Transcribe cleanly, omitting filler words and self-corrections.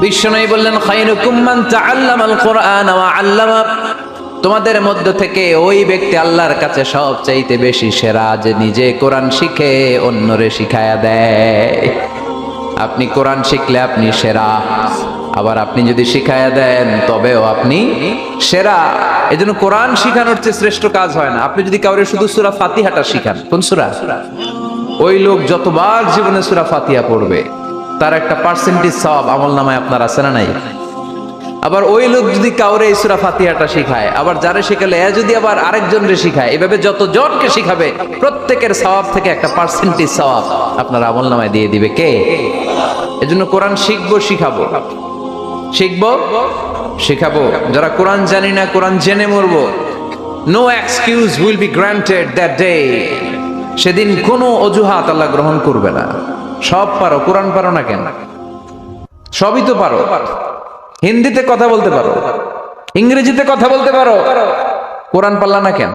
বিশ্বনবী বললেন খায়রুকুম মান তাআল্লামাল কুরআন ওয়া আল্লামা, তোমাদের মধ্য থেকে ওই ব্যক্তি আল্লাহর কাছে সবচাইতে বেশি সেরা যে নিজে কোরআন শিখে অন্যরে শিখায়া দেয়। আপনি কোরআন শিখলে আপনি সেরা, আবার আপনি যদি শিখায়া দেন তবেও আপনি সেরা। এজন্য কোরআন শিখানোর চেয়ে শ্রেষ্ঠ কাজ হয় না। আপনি যদি কাউরে শুধু সূরা ফাতিহাটা শিখান, কোন সূরা, ওই লোক যতবার জীবনে সূরা ফাতিহা পড়বে তার একটা পার্সেন্টেজ সওয়াব আমলনামায় আপনার আছে না নাই? আবার ওই লোক যদি কাউরে এই সূরা ফাতিহাটা শিখায়, আবার যারে শিখালে এ যদি আবার আরেকজনরে শিখায়, এভাবে যতজনকে শিখাবে প্রত্যেকের সওয়াব থেকে একটা পার্সেন্টেজ সওয়াব আপনার আমলনামায় দিয়ে দিবে কে? এজন্য কোরআন শিখবো, শিখাবো, শিখবো, শিখাবো। যারা কোরআন জানি না, কোরআন জেনে মরবো, no excuse will be granted that day. সেদিন কোনো অজুহাত আল্লাহ গ্রহণ করবে না। সব পারো, কোরআন পারো না কেন? সবই তো পারো। হিন্দিতে কথা বলতে পারো, ইংরেজিতে কথা বলতে পারো, কোরআন পারলা না কেন?